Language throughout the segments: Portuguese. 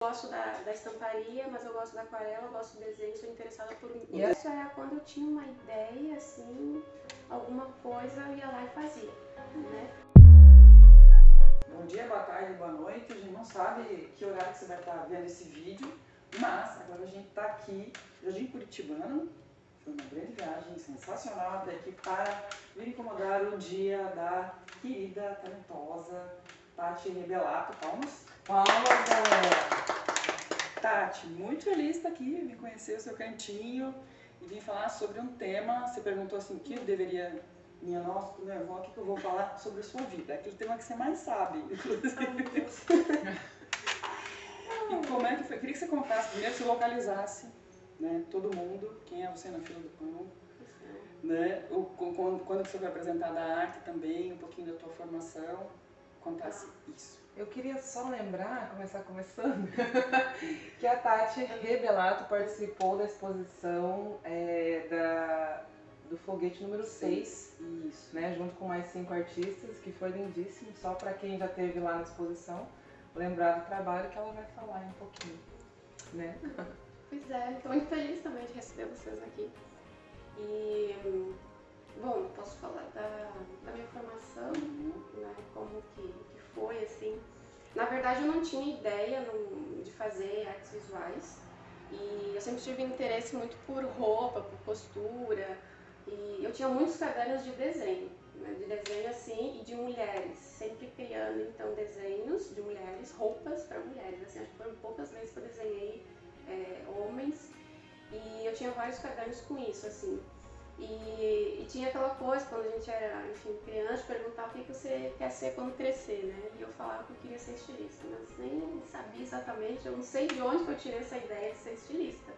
gosto da estamparia, mas eu gosto da aquarela, eu gosto do desenho, sou interessada por isso. Era quando eu tinha uma ideia, assim, alguma coisa, eu ia lá e fazia, né? Bom dia, boa tarde, boa noite. A gente não sabe que horário que você vai estar vendo esse vídeo, mas agora a gente está aqui, Jardim Curitibano. Foi uma grande viagem, sensacional até aqui para vir incomodar o dia da querida, talentosa Tati Rebelato. Palmas. Palmas, galera! Tati, muito feliz de estar aqui, vim conhecer o seu cantinho e vim falar sobre um tema. Você perguntou assim, o que eu deveria... Minha nossa, minha avó, o que eu vou falar sobre a sua vida? Aquele tema que você mais sabe, inclusive. E como é que foi? Eu queria que você contasse, primeiro se localizasse, né, todo mundo, quem é você na fila do pão, né, quando você foi apresentada a arte também, um pouquinho da tua formação, contasse isso. Eu queria só lembrar, começar começando, que a Tati Rebelato participou da exposição do Foguete número 6, Isso. né, junto com mais 5 artistas, que foi lindíssimo, só para quem já esteve lá na exposição, lembrar do trabalho que ela vai falar um pouquinho, né? Pois é, estou muito feliz também de receber vocês aqui. E, bom, posso falar da minha formação, né, como que foi, assim. Na verdade, eu não tinha ideia de fazer artes visuais e eu sempre tive interesse muito por roupa, por costura, e eu tinha muitos cadernos de desenho, né, de desenho assim, e de mulheres, sempre criando então desenhos de mulheres, roupas para mulheres, assim, acho que foram poucas vezes que eu desenhei homens, e eu tinha vários cadernos com isso, assim. E tinha aquela coisa, quando a gente era, enfim, criança, perguntar o que você quer ser quando crescer, né? E eu falava que eu queria ser estilista, mas nem sabia exatamente, eu não sei de onde que eu tirei essa ideia de ser estilista.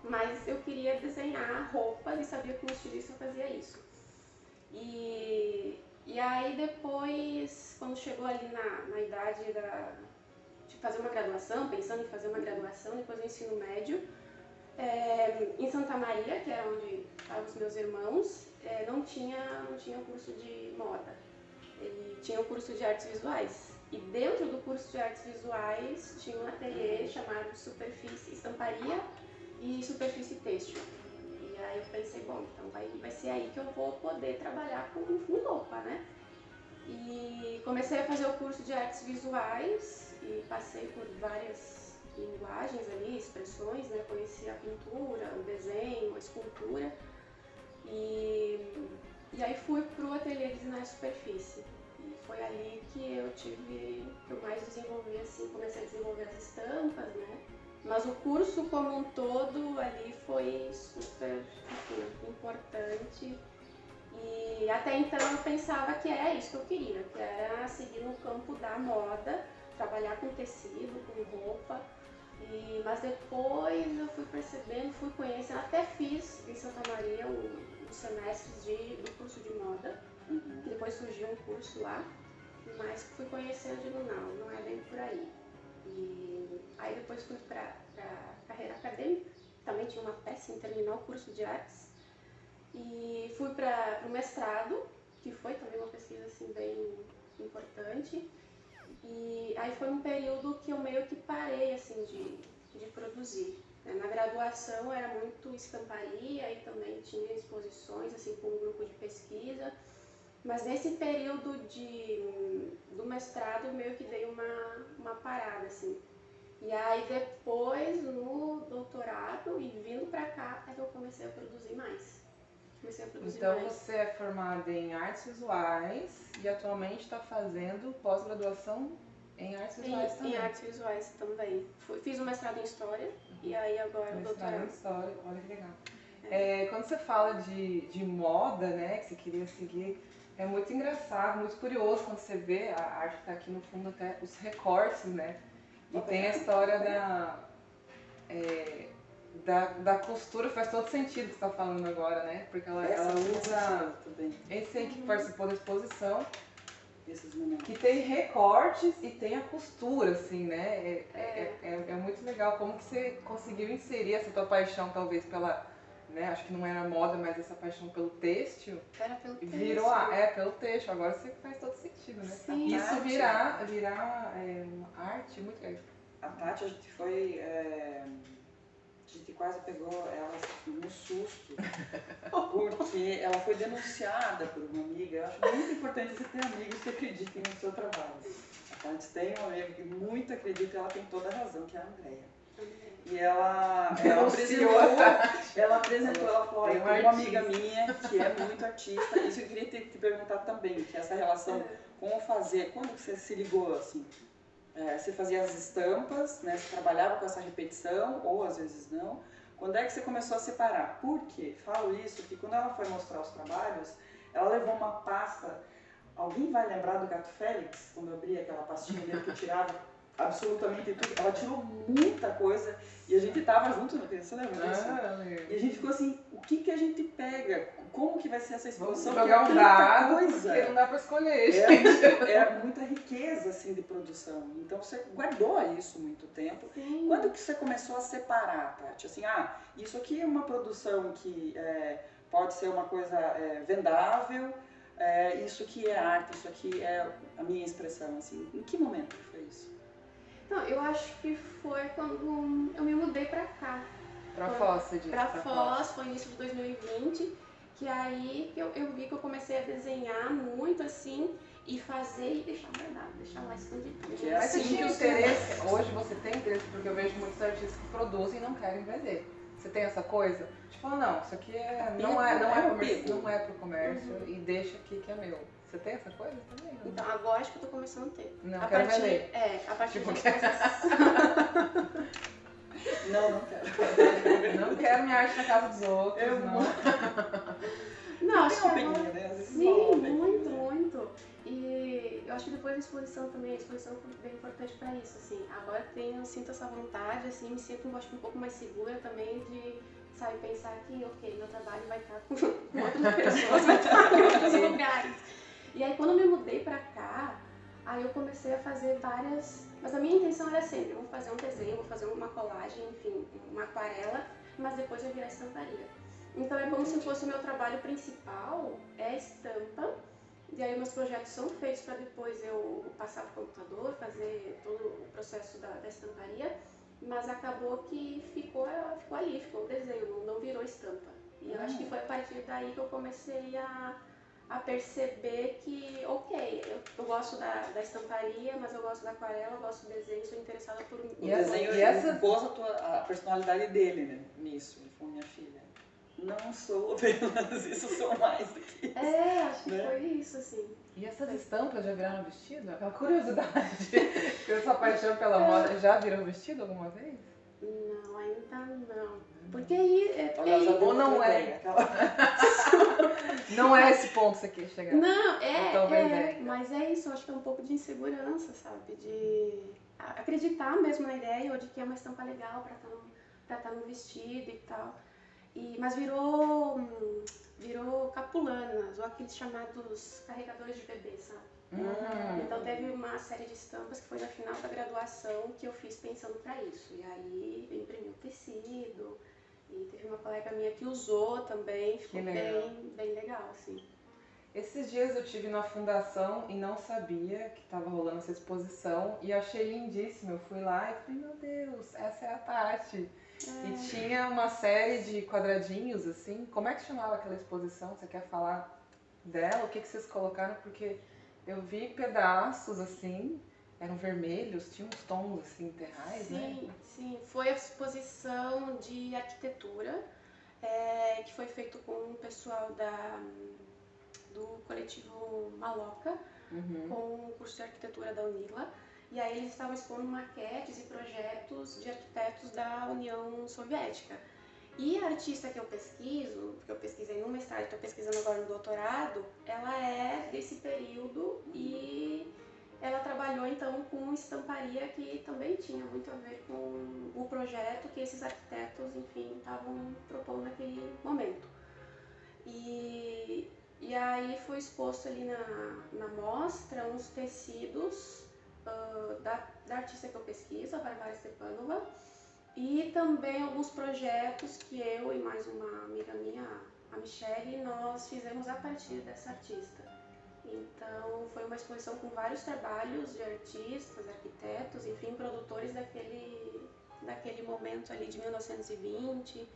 Mas eu queria desenhar roupas e sabia que um estilista fazia isso. E aí depois, quando chegou ali na idade de fazer uma graduação, pensando em fazer uma graduação, depois do ensino médio, em Santa Maria, que era onde estavam os meus irmãos, não tinha curso de moda, e tinha o curso de artes visuais. E dentro do curso de artes visuais tinha um ateliê chamado Superfície Estamparia e Superfície Têxtil. E aí eu pensei, bom, então vai ser aí que eu vou poder trabalhar com roupa, né? E comecei a fazer o curso de artes visuais e passei por várias linguagens ali, expressões, né? Conheci a pintura, o desenho, a escultura e aí fui pro ateliê de design de superfície e foi ali que eu mais desenvolvi, assim, comecei a desenvolver as estampas, né? Mas o curso como um todo ali foi super, enfim, importante. E até então eu pensava que era isso que eu queria, que era seguir no campo da moda, trabalhar com tecido, com roupa. Mas depois eu fui percebendo, fui conhecendo, até fiz em Santa Maria os semestres do curso de moda. Depois surgiu um curso lá, mas fui conhecendo e digo, não é bem por aí. E aí depois fui para carreira acadêmica, também tinha uma peça em terminar o curso de artes. E fui para o mestrado, que foi também uma pesquisa assim, bem importante. E aí foi um período que eu meio que parei assim, de produzir. Na graduação era muito estamparia e também tinha exposições assim, com um grupo de pesquisa. Mas nesse período do mestrado eu meio que dei uma parada. Assim. E aí depois no doutorado e vindo para cá é que eu comecei a produzir mais. Então você é formada em artes visuais e atualmente está fazendo pós-graduação em artes visuais também. Em artes visuais também. Fiz um mestrado em história e aí agora o doutorado. Mestrado em história, olha que legal. Quando você fala de moda, né, que você queria seguir, é muito engraçado, muito curioso quando você vê, a arte está aqui no fundo até, os recortes, né? E tem a história da costura, faz todo sentido o que você está falando agora, né? Porque ela usa esse aí que participou da exposição, que tem recortes e tem a costura, assim, né? É muito legal como que você conseguiu inserir essa tua paixão, talvez pela, né? Acho que não era moda, mas essa paixão pelo têxtil. Era pelo têxtil. Virou, pelo têxtil, agora você faz todo sentido, né? Sim. Isso virar uma arte, muito legal. A Tati, a gente foi... a gente quase pegou ela no susto, porque ela foi denunciada por uma amiga. Eu acho muito importante você ter amigos que acreditem no seu trabalho. A Tati tem uma amiga que muito acredita e ela tem toda a razão, que é a Andrea. E ela apresentou, ela falou, olha, tem uma amiga minha que é muito artista, isso eu queria te perguntar também, que essa relação com o fazer, quando você se ligou assim? Você fazia as estampas, né? Você trabalhava com essa repetição, ou às vezes não. Quando é que você começou a separar? Por quê? Falo isso porque quando ela foi mostrar os trabalhos, ela levou uma pasta. Alguém vai lembrar do Gato Félix? Quando eu abri aquela pastinha dele que eu tirava absolutamente tudo. Ela tirou muita coisa e a gente tava junto no você lembra disso? E a gente ficou assim, o que a gente pega? Como que vai ser essa exposição? Vamos jogar um dado, porque não dá pra escolher, gente. É muita riqueza, assim, de produção. Então, você guardou isso muito tempo. Sim. Quando que você começou a separar, Tati? Assim, isso aqui é uma produção que pode ser uma coisa vendável, isso aqui é arte, isso aqui é a minha expressão, assim. Em que momento foi isso? Não, eu acho que foi quando eu me mudei pra cá. Pra Foz, você disse? Pra Foz, foi início de 2020, que aí eu vi que eu comecei a desenhar muito assim, e fazer e deixar guardado, deixar lá escondido. Mas você tinha interesse, hoje você tem interesse, porque eu vejo muitos artistas que produzem e não querem vender. Você tem essa coisa? Tipo, não, isso aqui não é pro comércio e deixa aqui que é meu. Você tem essa coisa também? Não? Então, agora acho que eu tô começando a ter. Não, quero vender. A partir tipo, de Não quero. Não quero minha arte na casa dos outros, Não, acho que agora... né? Sim, muito. E eu acho que depois da exposição também, a exposição foi bem importante pra isso, assim. Agora eu sinto essa vontade, assim, me sinto acho que um pouco mais segura também de, sabe, pensar que, ok, meu trabalho vai estar com outras pessoas, vai estar em outros lugares. E aí quando eu me mudei pra cá, aí eu comecei a fazer várias... Mas a minha intenção era sempre, eu vou fazer um desenho, vou fazer uma colagem, enfim, uma aquarela, mas depois eu virar estamparia. Então é como se fosse o meu trabalho principal, é estampa, e aí meus projetos são feitos para depois eu passar para o computador, fazer todo o processo da estamparia, mas acabou que ficou ali, ficou o desenho, não virou estampa. E eu acho que foi a partir daí que eu comecei a perceber que, ok, eu gosto da estamparia, mas eu gosto da aquarela, eu gosto do desenho, sou interessada por... O desenho impôs a personalidade dele, né, nisso, ele falou, minha filha, não sou apenas isso, sou mais do que isso. Acho que foi isso, assim. E essas estampas já viraram vestido? Aquela curiosidade, essa paixão pela moda, já virou vestido alguma vez? Não, ainda não. Porque aí... Ou não é? Não é esse ponto que você quer chegar. Não, mas é isso, eu acho que é um pouco de insegurança, sabe? De acreditar mesmo na ideia ou de que é uma estampa legal pra estar no vestido e tal. Mas virou capulanas, ou aqueles chamados carregadores de bebê, sabe? Então teve uma série de estampas que foi na final da graduação que eu fiz pensando pra isso. E aí eu imprimi o tecido, e teve uma colega minha que usou também, ficou bem legal, assim. Esses dias eu tive na fundação e não sabia que estava rolando essa exposição e achei lindíssimo. Eu fui lá e falei, meu Deus, essa é a Tati. E tinha uma série de quadradinhos, assim. Como é que chamava aquela exposição? Você quer falar dela? O que vocês colocaram? Porque eu vi pedaços, assim, eram vermelhos, tinha uns tons, assim, terrais, né? Sim. Foi a exposição de arquitetura, que foi feito com o pessoal do coletivo Maloca, com o curso de arquitetura da Unila. E aí eles estavam expondo maquetes e projetos de arquitetos da União Soviética. E a artista que eu pesquiso, que eu pesquisei no mestrado, estou pesquisando agora no doutorado, ela é desse período e ela trabalhou então com estamparia que também tinha muito a ver com o projeto que esses arquitetos, enfim, estavam propondo naquele momento. E aí foi exposto ali na mostra uns tecidos da artista que eu pesquiso, a Varvara Stepanova, e também alguns projetos que eu e mais uma amiga minha, a Michelle, nós fizemos a partir dessa artista. Então foi uma exposição com vários trabalhos de artistas, arquitetos, enfim, produtores daquele momento ali de 1920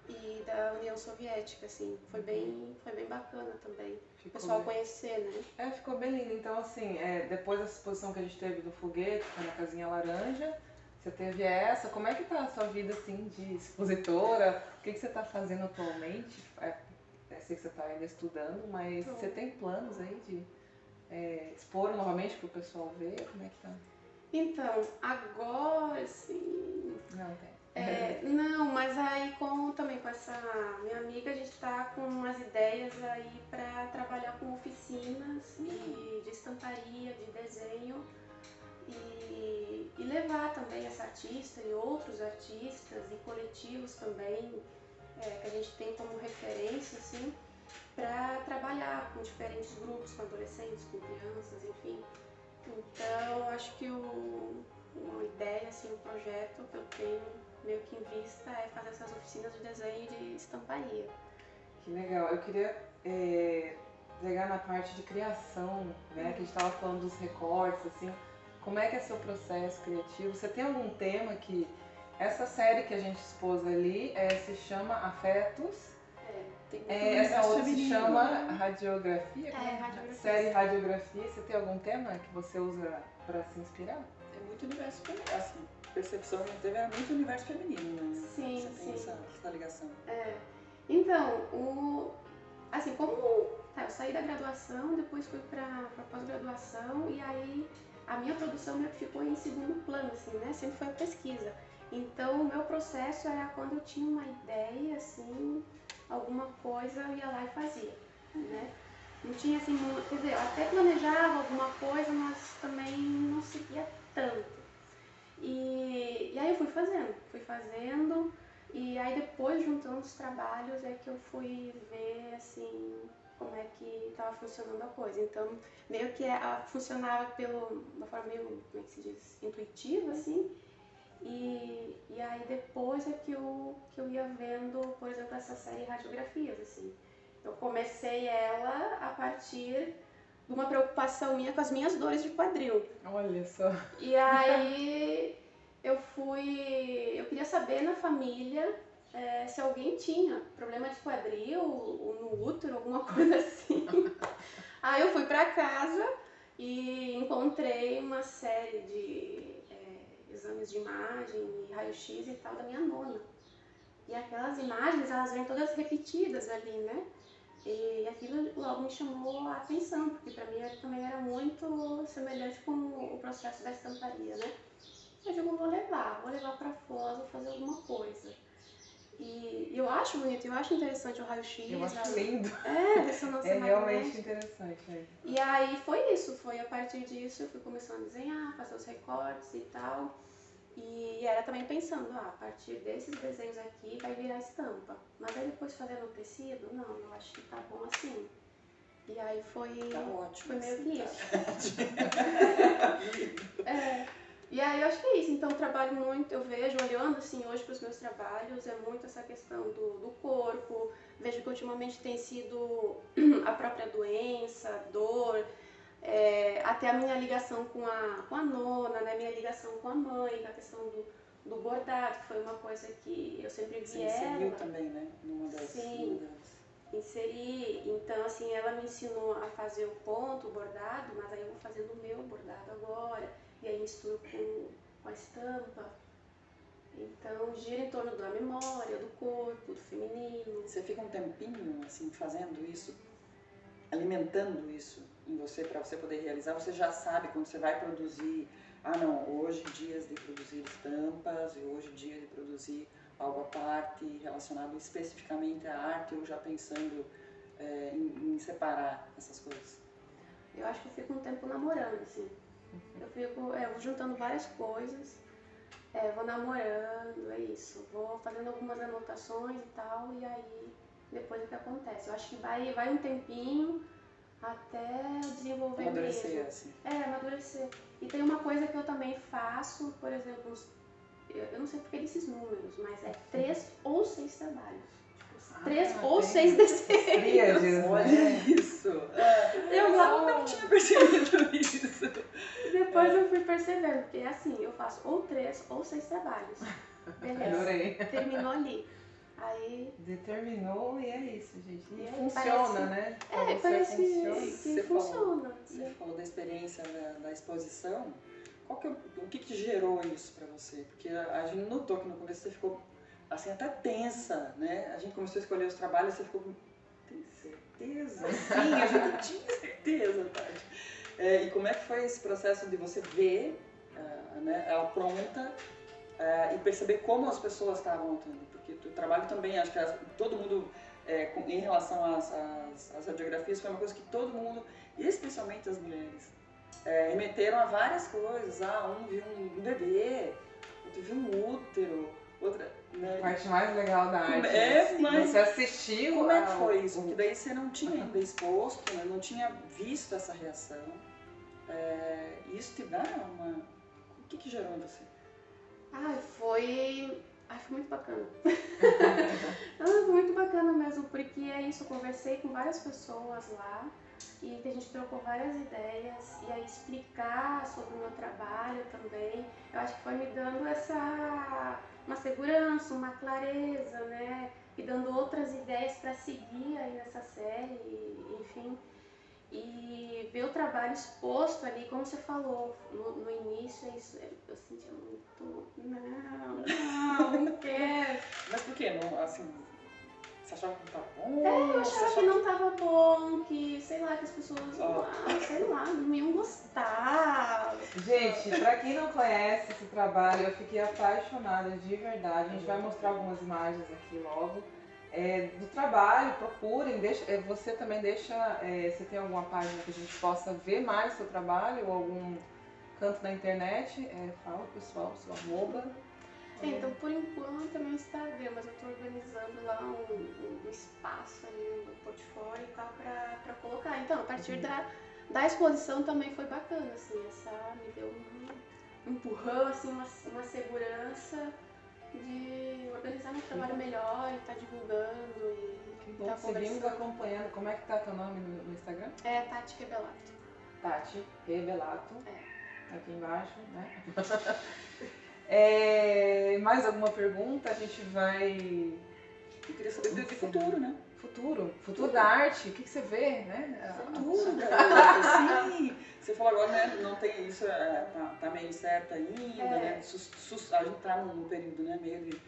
e da União Soviética, assim. Foi bem bacana também. O pessoal conhecer, né? Ficou bem lindo. Então, assim, depois dessa exposição que a gente teve do foguete, que foi na Casinha Laranja, você teve essa. Como é que tá a sua vida, assim, de expositora? O que você tá fazendo atualmente? Sei que você tá ainda estudando, mas você tem planos aí de expor novamente para o pessoal ver? Como é que tá? Então, agora sim. Não tem. Não, mas aí também com essa minha amiga, a gente tá com umas ideias aí para trabalhar com oficinas de estamparia, de desenho e levar também essa artista e outros artistas e coletivos também que a gente tem como referência, assim, para trabalhar com diferentes grupos, com adolescentes, com crianças, enfim. Então, acho que uma ideia, assim, um projeto que eu tenho meio que em vista é fazer essas oficinas de desenho e de estamparia. Que legal. Eu queria pegar na parte de criação, né? Que a gente estava falando dos recortes, assim. Como é que é seu processo criativo? Você tem algum tema que... Essa série que a gente expôs ali se chama Afetos. Essa outra se chama Radiografia. Radiografia. Série Radiografia. Você tem algum tema que você usa para se inspirar? É muito universo feminino, assim. Percepção que teve era muito universo feminino, né? Sim, você tem essa ligação. Então, assim, como eu saí da graduação, depois fui para pós-graduação e aí a minha produção meio que ficou em segundo plano, assim, né? Sempre foi a pesquisa. Então, o meu processo era quando eu tinha uma ideia, assim, alguma coisa, eu ia lá e fazia, né? Não tinha, assim, quer dizer, eu até planejava alguma coisa, mas também não seguia tanto. E aí eu fui fazendo, e aí depois, juntando os trabalhos, é que eu fui ver, assim, como é que estava funcionando a coisa. Então, meio que funcionava de uma forma meio, como é que se diz, intuitiva, assim. E aí depois é que eu ia vendo, por exemplo, essa série Radiografias, assim. Eu comecei ela a partir de uma preocupação minha com as minhas dores de quadril. Olha só. E aí eu queria saber na família se alguém tinha problema de quadril ou no útero, alguma coisa assim. Aí eu fui pra casa e encontrei uma série de exames de imagem e raio-x e tal da minha nona. E aquelas imagens, elas vêm todas repetidas ali, né? E aquilo logo me chamou a atenção, porque para mim também era muito semelhante com o processo da estamparia, né? Eu digo, vou levar para Foz, vou fazer alguma coisa. E eu acho bonito, eu acho interessante o raio-x. Eu acho lindo. Ressonância magnética. Realmente interessante. E aí foi isso, foi a partir disso eu fui começando a desenhar, fazer os recortes e tal. E era também pensando, a partir desses desenhos aqui vai virar estampa. Mas aí depois fazendo o tecido, não, eu acho que tá bom assim. E aí foi, tá ótimo, foi meio que isso. Tá e aí eu acho que é isso, então eu trabalho muito, eu vejo, olhando assim hoje para os meus trabalhos, é muito essa questão do corpo, vejo que ultimamente tem sido a própria doença, dor, até a minha ligação com a nona, né, minha ligação com a mãe, a questão do bordado, que foi uma coisa que eu sempre vi ela. Você inseriu também, né, numa das... Sim, inseri, então assim, ela me ensinou a fazer o ponto, o bordado, mas aí eu vou fazendo o meu bordado agora, e aí misturo com a estampa. Então gira em torno da memória, do corpo, do feminino. Você fica um tempinho assim fazendo isso, alimentando isso em você para você poder realizar? Você já sabe quando você vai produzir, hoje dias de produzir estampas e hoje dia de produzir algo à parte relacionado especificamente à arte, ou já pensando em separar essas coisas? Eu acho que eu fico um tempo namorando, assim. Eu vou juntando várias coisas, vou namorando, é isso. Vou fazendo algumas anotações e tal, e aí depois o que acontece. Eu acho que vai um tempinho até desenvolver amadurecer, mesmo. Assim. Amadurecer. E tem uma coisa que eu também faço, por exemplo, eu não sei porque desses números, mas 3 ou 6 trabalhos. Tipo, 3 ou 6 desejos. Tríades, Olha isso. Eu não tinha percebido isso. Depois eu fui percebendo, porque é assim, eu faço ou 3 ou 6 trabalhos. Beleza. Adorei. Terminou ali. Aí. Determinou e é isso, gente. E aí funciona, parece, né? Parece funciona. que funciona. Você falou da experiência da exposição. O que gerou isso pra você? Porque a gente notou que no começo você ficou assim até tensa, né? A gente começou a escolher os trabalhos e você ficou tem certeza? Sim, a gente tinha certeza, Tati. E como é que foi esse processo de você ver né, ela pronta e perceber como as pessoas estavam atuando? Porque o trabalho também, acho que todo mundo, em relação às radiografias, foi uma coisa que todo mundo, especialmente as mulheres, remeteram a várias coisas. Um viu um bebê, outro viu um útero, outra... Né? A parte mais legal da arte. Mas você assistiu. Como é que foi isso? Porque daí você não tinha ainda exposto, né? Não tinha visto essa reação. Isso te dá uma... O que gerou em você? Foi muito bacana. Foi muito bacana mesmo, porque é isso, eu conversei com várias pessoas lá e a gente trocou várias ideias e aí explicar sobre o meu trabalho também. Eu acho que foi me dando uma segurança, uma clareza, né? Me dando outras ideias para seguir aí nessa série, enfim. E ver o trabalho exposto ali, como você falou no início, eu sentia muito, não quero. Mas por quê? Não, assim, você achava que não estava bom? Eu achava que não estava bom, que, sei lá, que as pessoas, sei lá, não iam gostar. Gente, pra quem não conhece esse trabalho, eu fiquei apaixonada de verdade. A gente vai mostrar algumas imagens aqui logo. Do trabalho, procurem, você também deixa, se tem alguma página que a gente possa ver mais o seu trabalho ou algum canto na internet, fala pessoal, seu arroba. Então por enquanto é meu Instagram, mas eu estou organizando lá um espaço ali no portfólio e tal pra colocar. Então a partir da exposição também foi bacana, assim, me deu um empurrão, assim, uma segurança de organizar meu trabalho melhor e estar divulgando e bom, seguimos acompanhando. Como é que tá teu nome no Instagram? É Tati Rebelato. Tati Rebelato. Aqui embaixo, né? Mais alguma pergunta? A gente vai... Eu queria saber do futuro, né? Futuro da arte, o que você vê, né? Futuro, sim. Você falou agora, né? Não tem isso, tá meio certo ainda, né? A gente tá num período, né? Meio de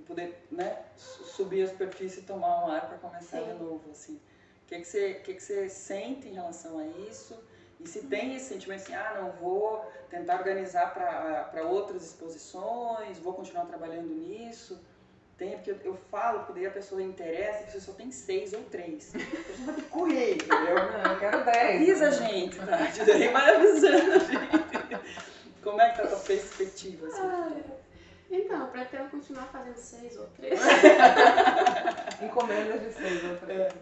poder, né? Subir a superfície e tomar um ar para começar de novo, assim. O que você sente em relação a isso? E se tem esse sentimento assim, não vou tentar organizar para outras exposições, vou continuar trabalhando nisso. Porque eu falo, porque daí a pessoa interessa, você só tem 6 ou 3. A pessoa vai ter que correr, entendeu? Não, eu quero 10. Avisa a gente, tá? Daí vai avisando a gente. Como é que tá a tua perspectiva? Assim? Então, eu pretendo continuar fazendo 6 ou 3. Encomendas de 6 ou 3.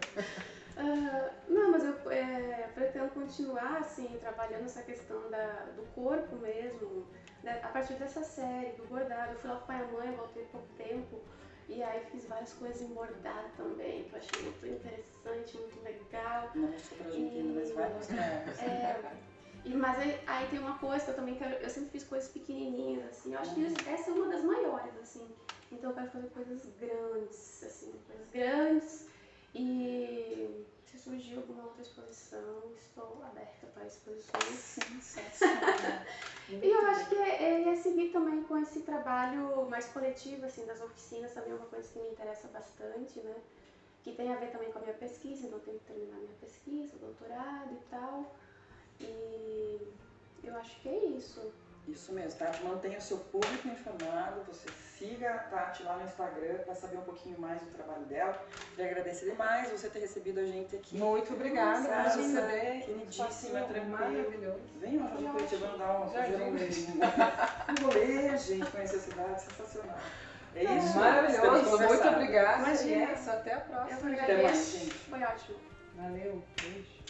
Não, mas eu pretendo continuar, assim, trabalhando essa questão do corpo mesmo, né? A partir dessa série, do bordado. Eu fui lá com o pai e a mãe, voltei pouco tempo, e aí fiz várias coisas em bordado também, que eu achei muito interessante, muito legal. Não mostrou pra gente ainda, mas vai mostrar. Mas aí tem uma coisa que eu também quero, eu sempre fiz coisas pequenininhas, assim, eu acho que essa é uma das maiores, assim, então eu quero fazer coisas grandes, assim, e se surgir alguma outra exposição, estou aberta para exposições. Sensacional. E eu acho que é seguir também com esse trabalho mais coletivo, assim, das oficinas, também é uma coisa que me interessa bastante, né, que tem a ver também com a minha pesquisa, então eu tenho que terminar minha pesquisa, doutorado e tal. E eu acho que é isso. Isso mesmo, Tati, mantenha o seu público informado, você siga a Tati lá no Instagram para saber um pouquinho mais do trabalho dela. Queria agradecer demais você ter recebido a gente aqui. Muito obrigada por receber. Queridíssima, tranquilo. Maravilhoso. Venham ao Jardim Curitibano dar um rolê, gente, conhecer a cidade, sensacional. É isso? Maravilhoso, muito obrigada. Imagina. Até a próxima. Eu Até mais, gente. Foi ótimo. Valeu, beijo.